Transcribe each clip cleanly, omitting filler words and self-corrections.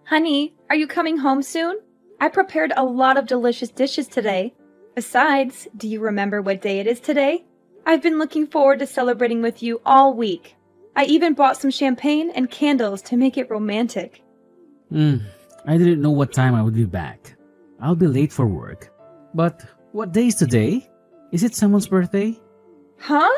Honey, are you coming home soon? I prepared a lot of delicious dishes today. Besides, do you remember what day it is today? I've been looking forward to celebrating with you all week. I even bought some champagne and candles to make it romantic. Hmm, I didn't know what time I would be back. I'll be late for work. But what day is today? Is it someone's birthday? Huh?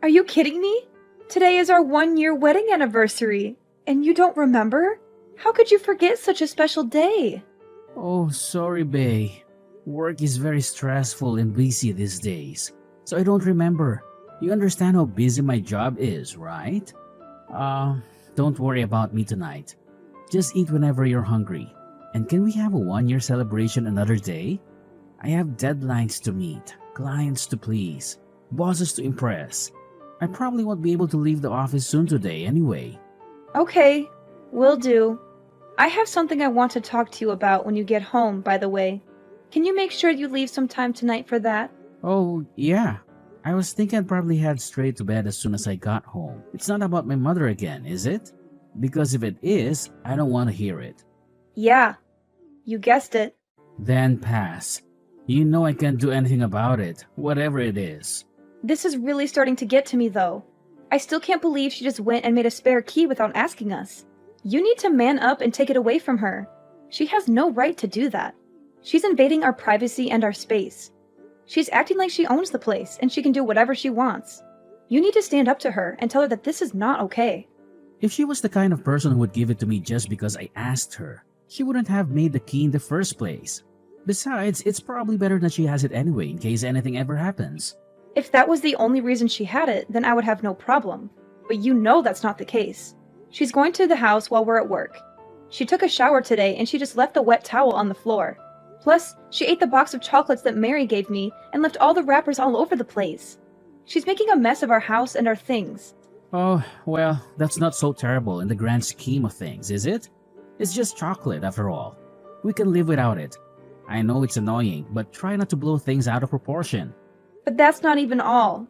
Are you kidding me? Today is our 1-year wedding anniversary, and you don't remember? How could you forget such a special day? Oh, sorry, Bay. Work is very stressful and busy these days, so I don't remember. You understand how busy my job is, right? Don't worry about me tonight. Just eat whenever you're hungry. And can we have a 1-year celebration another day? I have deadlines to meet, clients to please, bosses to impress. I probably won't be able to leave the office soon today anyway. Okay, will do. I have something I want to talk to you about when you get home, by the way. Can you make sure you leave some time tonight for that? Oh, yeah. I was thinking I'd probably head straight to bed as soon as I got home. It's not about my mother again, is it? Because if it is, I don't want to hear it. Yeah, you guessed it. Then pass. You know I can't do anything about it, whatever it is. This is really starting to get to me, though. I still can't believe she just went and made a spare key without asking us. You need to man up and take it away from her. She has no right to do that. She's invading our privacy and our space. She's acting like she owns the place and she can do whatever she wants. You need to stand up to her and tell her that this is not okay. If she was the kind of person who would give it to me just because I asked her, she wouldn't have made the key in the first place. Besides, it's probably better that she has it anyway in case anything ever happens. If that was the only reason she had it, then I would have no problem. But you know that's not the case. She's going to the house while we're at work. She took a shower today and she just left the wet towel on the floor. Plus, she ate the box of chocolates that Mary gave me and left all the wrappers all over the place. She's making a mess of our house and our things. Oh, well, that's not so terrible in the grand scheme of things, is it? It's just chocolate after all. We can live without it. I know it's annoying, but try not to blow things out of proportion. But that's not even all.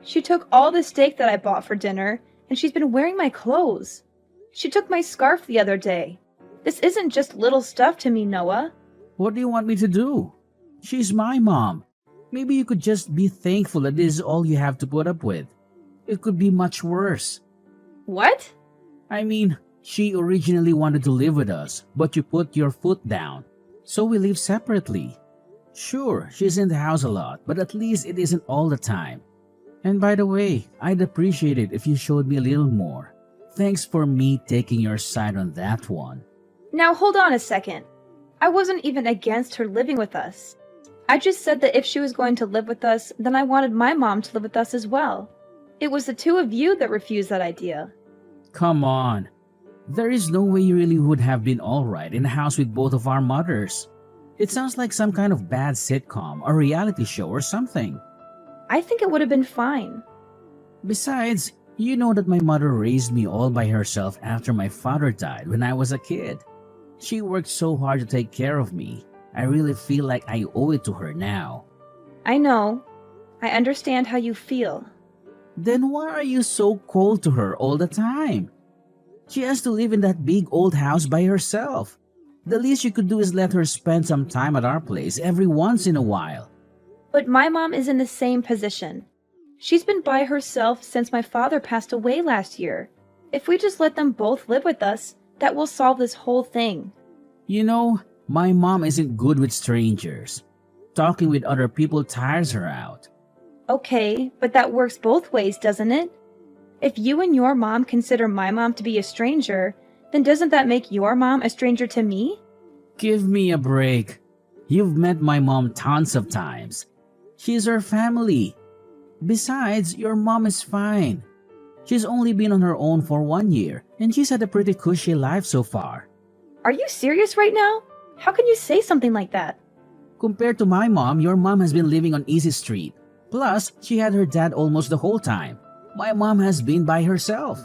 She took all the steak that I bought for dinner, and she's been wearing my clothes. She took my scarf the other day. This isn't just little stuff to me, Noah. What do you want me to do? She's my mom. Maybe you could just be thankful that this is all you have to put up with. It could be much worse. What? I mean, she originally wanted to live with us, but you put your foot down. So we live separately. Sure, she's in the house a lot, but at least it isn't all the time. And by the way, I'd appreciate it if you showed me a little more. Thanks for me taking your side on that one. Now hold on a second. I wasn't even against her living with us. I just said that if she was going to live with us, then I wanted my mom to live with us as well. It was the two of you that refused that idea. Come on. There is no way you really would have been alright in a house with both of our mothers. It sounds like some kind of bad sitcom or reality show or something. I think it would have been fine. Besides, you know that my mother raised me all by herself after my father died when I was a kid. She worked so hard to take care of me. I really feel like I owe it to her now. I know. I understand how you feel. Then why are you so cold to her all the time? She has to live in that big old house by herself. The least you could do is let her spend some time at our place every once in a while. But my mom is in the same position. She's been by herself since my father passed away last year. If we just let them both live with us, that will solve this whole thing. You know, my mom isn't good with strangers. Talking with other people tires her out. Okay, but that works both ways, doesn't it? If you and your mom consider my mom to be a stranger, then doesn't that make your mom a stranger to me? Give me a break. You've met my mom tons of times. She's our family. Besides, your mom is fine. She's only been on her own for 1 year, and she's had a pretty cushy life so far. Are you serious right now? How can you say something like that? Compared to my mom, your mom has been living on Easy Street. Plus, she had her dad almost the whole time. My mom has been by herself.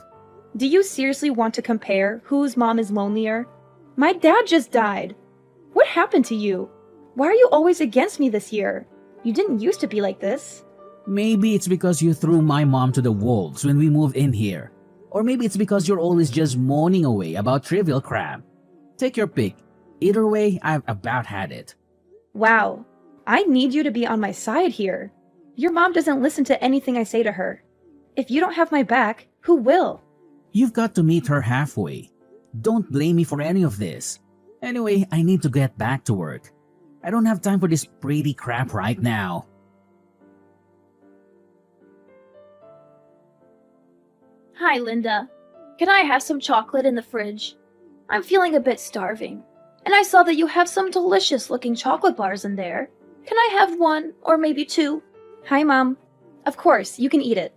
Do you seriously want to compare whose mom is lonelier? My dad just died. What happened to you? Why are you always against me this year? You didn't used to be like this. Maybe it's because you threw my mom to the wolves when we moved in here. Or maybe it's because you're always just moaning away about trivial crap. Take your pick. Either way, I've about had it. Wow, I need you to be on my side here. Your mom doesn't listen to anything I say to her. If you don't have my back, who will? You've got to meet her halfway. Don't blame me for any of this. Anyway, I need to get back to work. I don't have time for this pretty crap right now. Hi, Linda. Can I have some chocolate in the fridge? I'm feeling a bit starving, and I saw that you have some delicious-looking chocolate bars in there. Can I have one, or maybe two? Hi, Mom. Of course, you can eat it.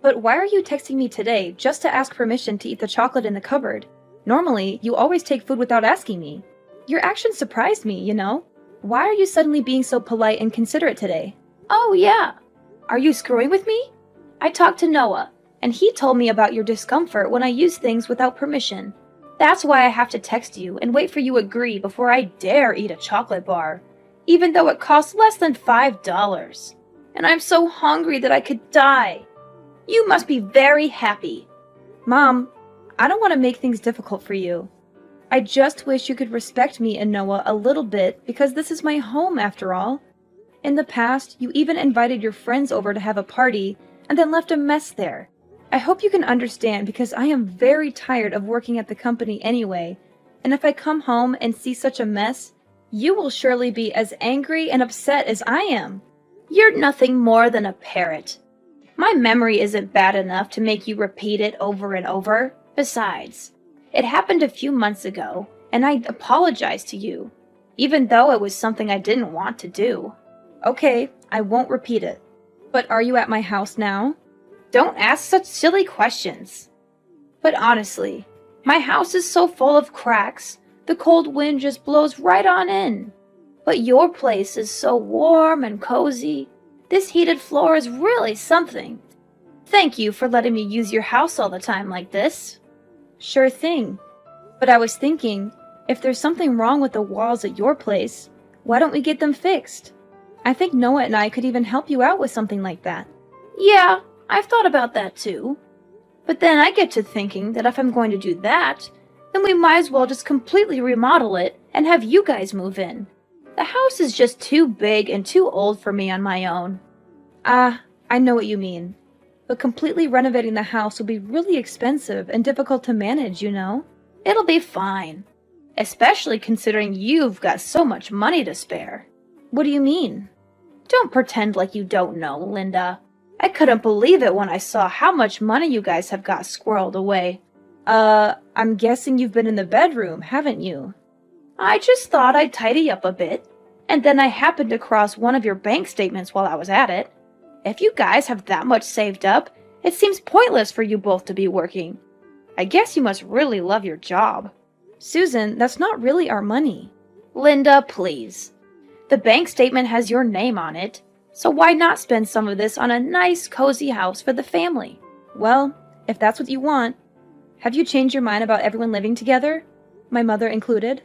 But why are you texting me today just to ask permission to eat the chocolate in the cupboard? Normally, you always take food without asking me. Your actions surprised me, you know? Why are you suddenly being so polite and considerate today? Oh, yeah. Are you screwing with me? I talked to Noah, and he told me about your discomfort when I use things without permission. That's why I have to text you and wait for you to agree before I dare eat a chocolate bar, even though it costs less than $5. And I'm so hungry that I could die. You must be very happy. Mom, I don't want to make things difficult for you. I just wish you could respect me and Noah a little bit because this is my home after all. In the past, you even invited your friends over to have a party and then left a mess there. I hope you can understand because I am very tired of working at the company anyway, and if I come home and see such a mess, you will surely be as angry and upset as I am. You're nothing more than a parrot. My memory isn't bad enough to make you repeat it over and over. Besides, it happened a few months ago, and I apologized to you, even though it was something I didn't want to do. Okay, I won't repeat it. But are you at my house now? Don't ask such silly questions. But honestly, my house is so full of cracks, the cold wind just blows right on in. But your place is so warm and cozy. This heated floor is really something. Thank you for letting me use your house all the time like this. Sure thing. But I was thinking, if there's something wrong with the walls at your place, why don't we get them fixed? I think Noah and I could even help you out with something like that. Yeah, I've thought about that too. But then I get to thinking that if I'm going to do that, then we might as well just completely remodel it and have you guys move in. The house is just too big and too old for me on my own. I know what you mean. But completely renovating the house will be really expensive and difficult to manage, you know? It'll be fine. Especially considering you've got so much money to spare. What do you mean? Don't pretend like you don't know, Linda. I couldn't believe it when I saw how much money you guys have got squirreled away. I'm guessing you've been in the bedroom, haven't you? I just thought I'd tidy up a bit, and then I happened across one of your bank statements while I was at it. If you guys have that much saved up, it seems pointless for you both to be working. I guess you must really love your job. Susan, that's not really our money. Linda, please. The bank statement has your name on it, so why not spend some of this on a nice, cozy house for the family? Well, if that's what you want. Have you changed your mind about everyone living together? My mother included?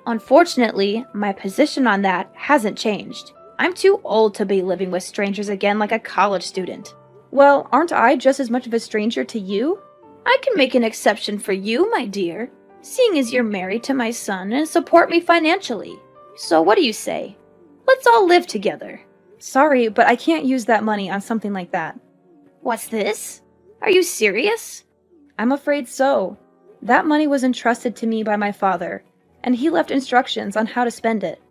Unfortunately, my position on that hasn't changed. I'm too old to be living with strangers again like a college student. Well, aren't I just as much of a stranger to you? I can make an exception for you, my dear, seeing as you're married to my son and support me financially. So what do you say? Let's all live together. Sorry, but I can't use that money on something like that. What's this? Are you serious? I'm afraid so. That money was entrusted to me by my father, and he left instructions on how to spend it.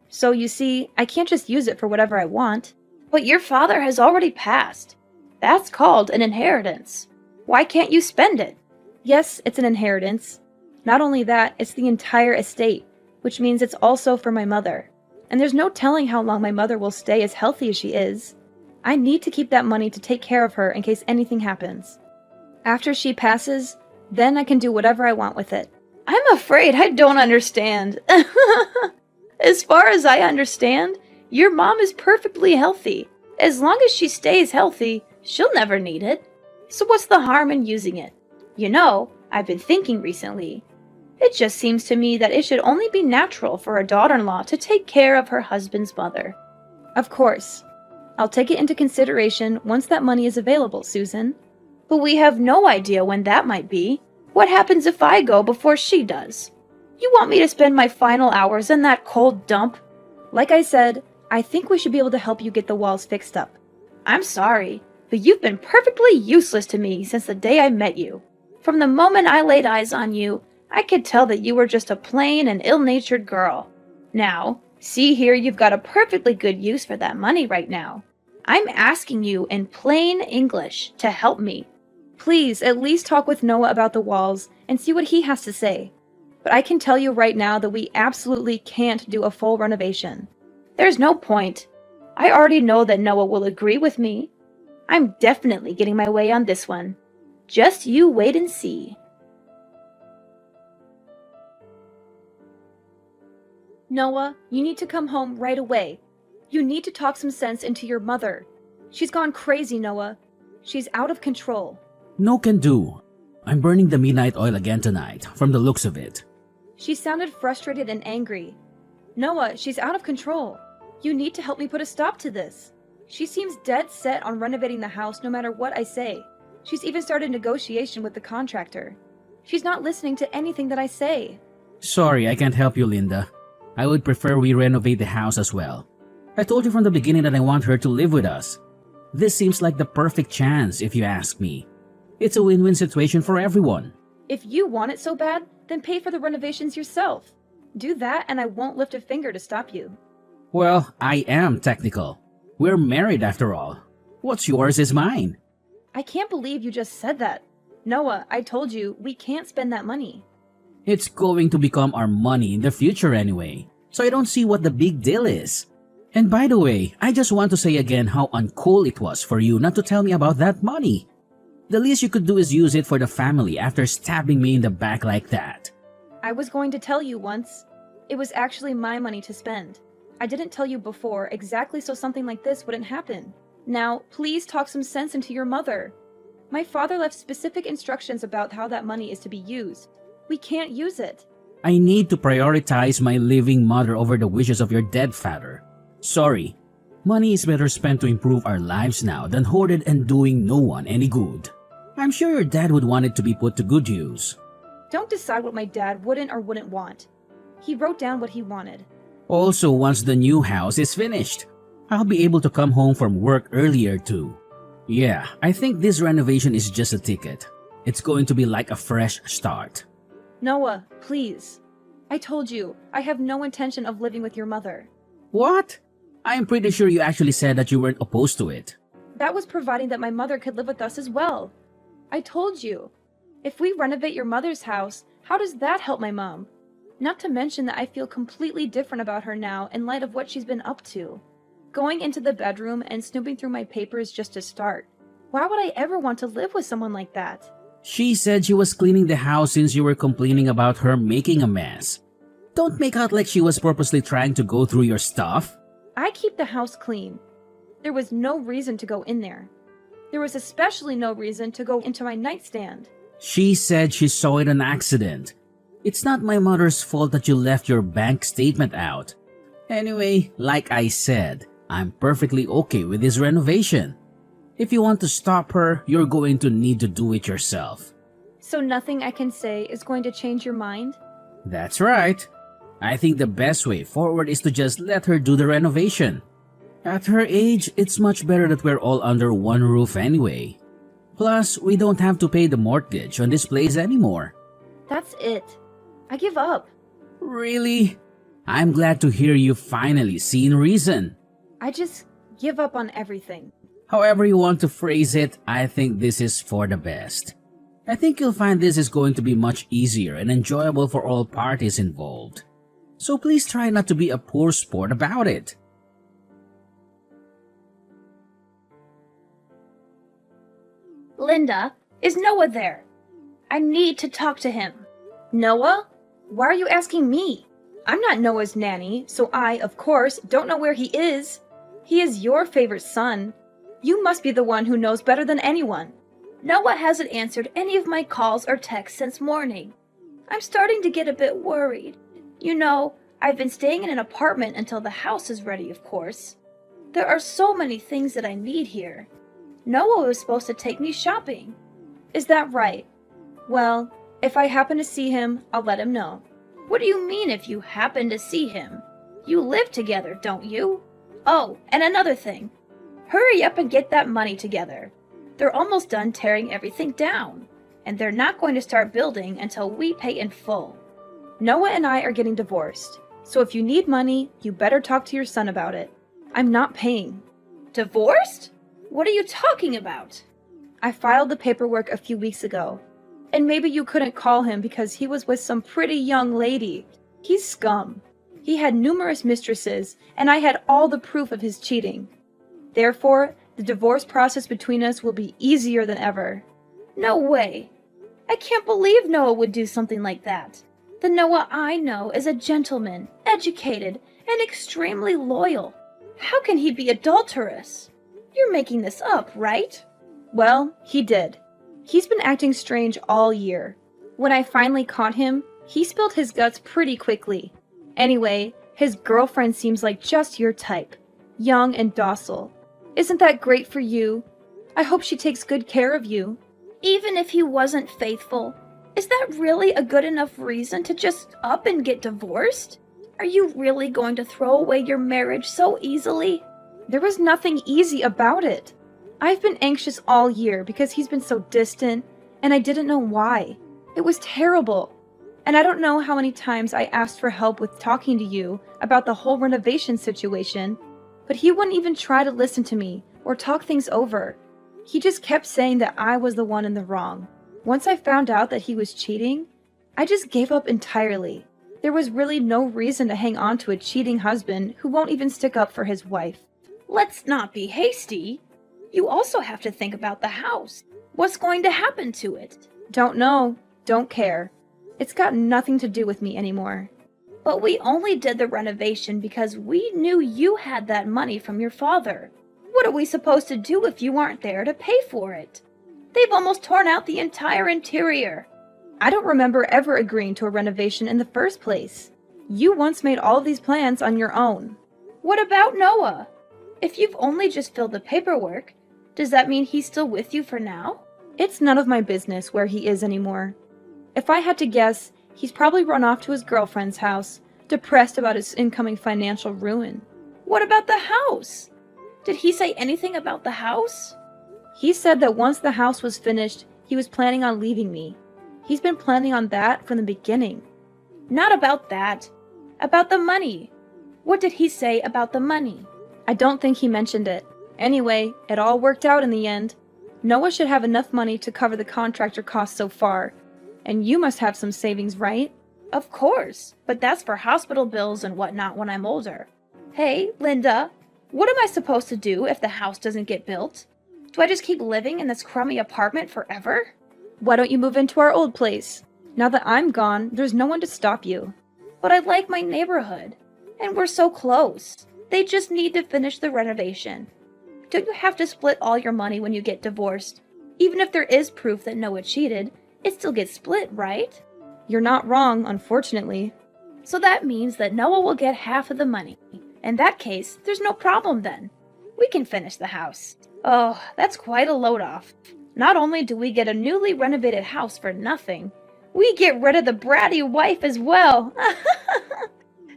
So you see, I can't just use it for whatever I want. But your father has already passed. That's called an inheritance. Why can't you spend it? Yes, it's an inheritance. Not only that, it's the entire estate, which means it's also for my mother. And there's no telling how long my mother will stay as healthy as she is. I need to keep that money to take care of her in case anything happens. After she passes, then I can do whatever I want with it. I'm afraid I don't understand. As far as I understand, your mom is perfectly healthy. As long as she stays healthy, she'll never need it. So what's the harm in using it? You know, I've been thinking recently. It just seems to me that it should only be natural for a daughter-in-law to take care of her husband's mother. Of course. I'll take it into consideration once that money is available, Susan. But we have no idea when that might be. What happens if I go before she does? You want me to spend my final hours in that cold dump? Like I said, I think we should be able to help you get the walls fixed up. I'm sorry, but you've been perfectly useless to me since the day I met you. From the moment I laid eyes on you, I could tell that you were just a plain and ill-natured girl. Now, see here, you've got a perfectly good use for that money right now. I'm asking you in plain English to help me. Please, at least talk with Noah about the walls and see what he has to say. But I can tell you right now that we absolutely can't do a full renovation. There's no point. I already know that Noah will agree with me. I'm definitely getting my way on this one. Just you wait and see. Noah, you need to come home right away. You need to talk some sense into your mother. She's gone crazy, Noah. She's out of control. No can do. I'm burning the midnight oil again tonight, from the looks of it. She sounded frustrated and angry. Noah, she's out of control. You need to help me put a stop to this. She seems dead set on renovating the house no matter what I say. She's even started negotiation with the contractor. She's not listening to anything that I say. Sorry, I can't help you, Linda. I would prefer we renovate the house as well. I told you from the beginning that I want her to live with us. This seems like the perfect chance, if you ask me. It's a win-win situation for everyone. If you want it so bad, then pay for the renovations yourself. Do that and I won't lift a finger to stop you. Well, I am technical. We're married after all. What's yours is mine. I can't believe you just said that. Noah, I told you, we can't spend that money. It's going to become our money in the future anyway, so I don't see what the big deal is. And by the way, I just want to say again how uncool it was for you not to tell me about that money. The least you could do is use it for the family after stabbing me in the back like that. I was going to tell you once. It was actually my money to spend. I didn't tell you before exactly so something like this wouldn't happen. Now, please talk some sense into your mother. My father left specific instructions about how that money is to be used. We can't use it. I need to prioritize my living mother over the wishes of your dead father. Sorry. Money is better spent to improve our lives now than hoarded and doing no one any good. I'm sure your dad would want it to be put to good use. Don't decide what my dad wouldn't or wouldn't want. He wrote down what he wanted. Also, once the new house is finished, I'll be able to come home from work earlier too. Yeah, I think this renovation is just a ticket. It's going to be like a fresh start. Noah, please. I told you, I have no intention of living with your mother. What? I'm pretty sure you actually said that you weren't opposed to it. That was providing that my mother could live with us as well. I told you. If we renovate your mother's house, how does that help my mom? Not to mention that I feel completely different about her now in light of what she's been up to. Going into the bedroom and snooping through my papers just to start. Why would I ever want to live with someone like that? She said she was cleaning the house since you were complaining about her making a mess. Don't make out like she was purposely trying to go through your stuff. I keep the house clean. There was no reason to go in there. There was especially no reason to go into my nightstand. She said she saw it on accident. It's not my mother's fault that you left your bank statement out. Anyway, like I said, I'm perfectly okay with this renovation. If you want to stop her, you're going to need to do it yourself. So nothing I can say is going to change your mind? That's right. I think the best way forward is to just let her do the renovation. At her age, it's much better that we're all under one roof anyway. Plus, we don't have to pay the mortgage on this place anymore. That's it. I give up. Really? I'm glad to hear you finally seen reason. I just give up on everything. However you want to phrase it, I think this is for the best. I think you'll find this is going to be much easier and enjoyable for all parties involved. So please try not to be a poor sport about it. Linda, is Noah there? I need to talk to him. Noah? Why are you asking me? I'm not Noah's nanny, so I, of course, don't know where he is. He is your favorite son. You must be the one who knows better than anyone. Noah hasn't answered any of my calls or texts since morning. I'm starting to get a bit worried. You know, I've been staying in an apartment until the house is ready, of course. There are so many things that I need here. Noah was supposed to take me shopping. Is that right? Well, if I happen to see him, I'll let him know. What do you mean if you happen to see him? You live together, don't you? Oh, and another thing. Hurry up and get that money together. They're almost done tearing everything down, and they're not going to start building until we pay in full. Noah and I are getting divorced, so if you need money, you better talk to your son about it. I'm not paying. Divorced? What are you talking about? I filed the paperwork a few weeks ago. And maybe you couldn't call him because he was with some pretty young lady. He's scum. He had numerous mistresses, and I had all the proof of his cheating. Therefore, the divorce process between us will be easier than ever. No way. I can't believe Noah would do something like that. The Noah I know is a gentleman, educated, and extremely loyal. How can he be adulterous? You're making this up, right? Well, he did. He's been acting strange all year. When I finally caught him, he spilled his guts pretty quickly. Anyway, his girlfriend seems like just your type. Young and docile. Isn't that great for you? I hope she takes good care of you. Even if he wasn't faithful, is that really a good enough reason to just up and get divorced? Are you really going to throw away your marriage so easily? There was nothing easy about it. I've been anxious all year because he's been so distant, and I didn't know why. It was terrible. And I don't know how many times I asked for help with talking to you about the whole renovation situation, but he wouldn't even try to listen to me or talk things over. He just kept saying that I was the one in the wrong. Once I found out that he was cheating, I just gave up entirely. There was really no reason to hang on to a cheating husband who won't even stick up for his wife. Let's not be hasty. You also have to think about the house. What's going to happen to it? Don't know. Don't care. It's got nothing to do with me anymore. But we only did the renovation because we knew you had that money from your father. What are we supposed to do if you aren't there to pay for it? They've almost torn out the entire interior. I don't remember ever agreeing to a renovation in the first place. You once made all of these plans on your own. What about Noah? If you've only just filled the paperwork, does that mean he's still with you for now? It's none of my business where he is anymore. If I had to guess, he's probably run off to his girlfriend's house, depressed about his incoming financial ruin. What about the house? Did he say anything about the house? He said that once the house was finished, he was planning on leaving me. He's been planning on that from the beginning. Not about that. About the money. What did he say about the money? I don't think he mentioned it. Anyway, it all worked out in the end. Noah should have enough money to cover the contractor costs so far. And you must have some savings, right? Of course, but that's for hospital bills and whatnot when I'm older. Hey, Linda, what am I supposed to do if the house doesn't get built? Do I just keep living in this crummy apartment forever? Why don't you move into our old place? Now that I'm gone, there's no one to stop you. But I like my neighborhood, and we're so close. They just need to finish the renovation. Don't you have to split all your money when you get divorced? Even if there is proof that Noah cheated, it still gets split, right? You're not wrong, unfortunately. So that means that Noah will get half of the money. In that case, there's no problem then. We can finish the house. Oh, that's quite a load off. Not only do we get a newly renovated house for nothing, we get rid of the bratty wife as well.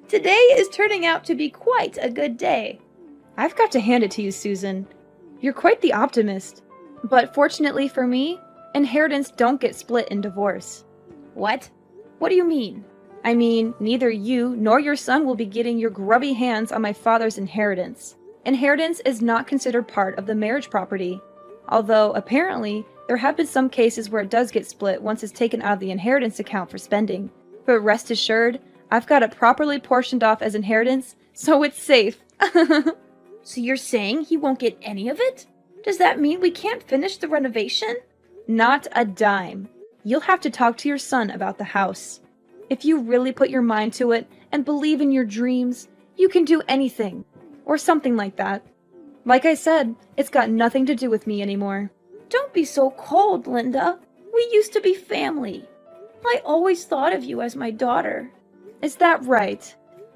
Today is turning out to be quite a good day. I've got to hand it to you, Susan. You're quite the optimist. But fortunately for me, inheritance don't get split in divorce. What? What do you mean? I mean, neither you nor your son will be getting your grubby hands on my father's inheritance. Inheritance is not considered part of the marriage property. Although, apparently, there have been some cases where it does get split once it's taken out of the inheritance account for spending. But rest assured, I've got it properly portioned off as inheritance, so it's safe. So you're saying he won't get any of it? Does that mean we can't finish the renovation? Not a dime. You'll have to talk to your son about the house. If you really put your mind to it and believe in your dreams, you can do anything. Or something like that. Like I said, it's got nothing to do with me anymore. Don't be so cold, Linda. We used to be family. I always thought of you as my daughter. Is that right?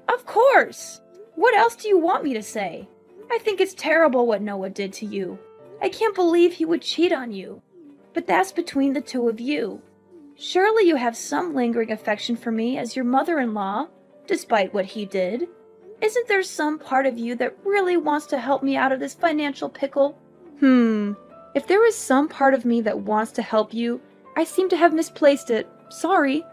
Of course. What else do you want me to say? I think it's terrible what Noah did to you. I can't believe he would cheat on you. But that's between the two of you. Surely you have some lingering affection for me as your mother-in-law, despite what he did. Isn't there some part of you that really wants to help me out of this financial pickle? If there is some part of me that wants to help you, I seem to have misplaced it. Sorry.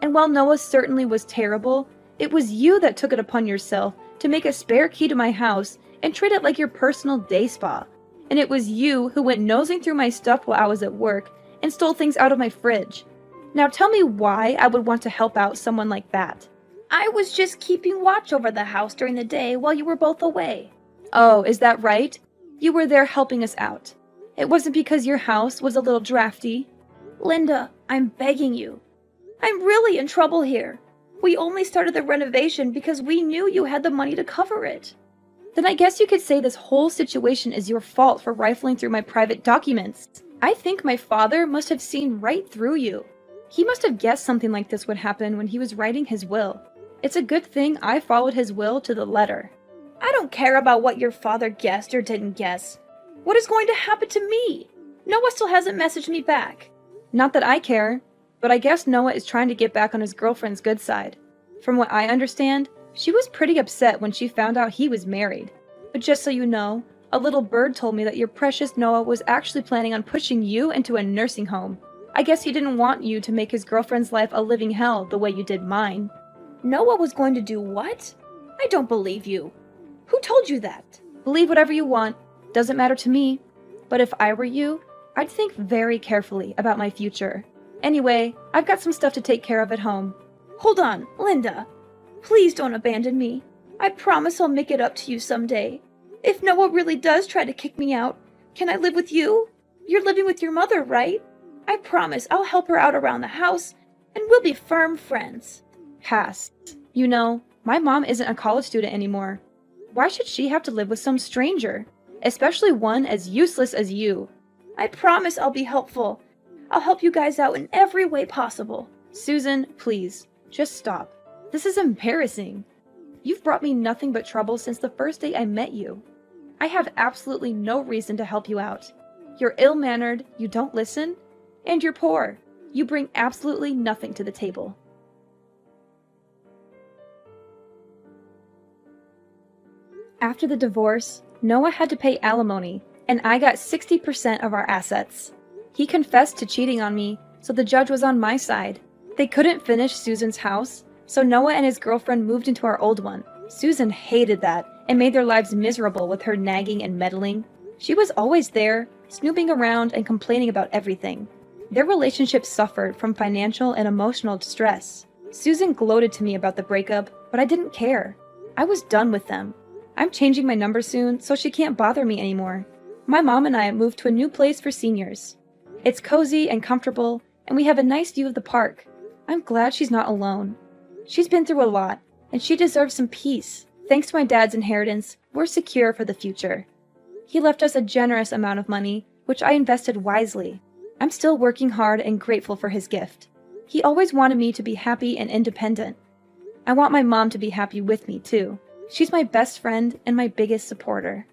And while Noah certainly was terrible, it was you that took it upon yourself to make a spare key to my house and treat it like your personal day spa. And it was you who went nosing through my stuff while I was at work and stole things out of my fridge. Now tell me why I would want to help out someone like that. I was just keeping watch over the house during the day while you were both away. Oh, is that right? You were there helping us out. It wasn't because your house was a little drafty. Linda, I'm begging you. I'm really in trouble here. We only started the renovation because we knew you had the money to cover it. Then I guess you could say this whole situation is your fault for rifling through my private documents. I think my father must have seen right through you. He must have guessed something like this would happen when he was writing his will. It's a good thing I followed his will to the letter. I don't care about what your father guessed or didn't guess. What is going to happen to me? Noah still hasn't messaged me back. Not that I care, but I guess Noah is trying to get back on his girlfriend's good side. From what I understand, she was pretty upset when she found out he was married. But just so you know, a little bird told me that your precious Noah was actually planning on pushing you into a nursing home. I guess he didn't want you to make his girlfriend's life a living hell the way you did mine. Noah was going to do what? I don't believe you. Who told you that? Believe whatever you want. Doesn't matter to me. But if I were you, I'd think very carefully about my future. Anyway, I've got some stuff to take care of at home. Hold on, Linda. Please don't abandon me. I promise I'll make it up to you someday. If Noah really does try to kick me out, can I live with you? You're living with your mother, right? I promise I'll help her out around the house, and we'll be firm friends. Cass, you know, my mom isn't a college student anymore. Why should she have to live with some stranger? Especially one as useless as you. I promise I'll be helpful. I'll help you guys out in every way possible. Susan, please, just stop. This is embarrassing. You've brought me nothing but trouble since the first day I met you. I have absolutely no reason to help you out. You're ill-mannered, you don't listen, and you're poor. You bring absolutely nothing to the table. After the divorce, Noah had to pay alimony, and I got 60% of our assets. He confessed to cheating on me, so the judge was on my side. They couldn't finish Susan's house, so Noah and his girlfriend moved into our old one. Susan hated that and made their lives miserable with her nagging and meddling. She was always there, snooping around and complaining about everything. Their relationship suffered from financial and emotional distress. Susan gloated to me about the breakup, but I didn't care. I was done with them. I'm changing my number soon, so she can't bother me anymore. My mom and I moved to a new place for seniors. It's cozy and comfortable, and we have a nice view of the park. I'm glad she's not alone. She's been through a lot, and she deserves some peace. Thanks to my dad's inheritance, we're secure for the future. He left us a generous amount of money, which I invested wisely. I'm still working hard and grateful for his gift. He always wanted me to be happy and independent. I want my mom to be happy with me, too. She's my best friend and my biggest supporter.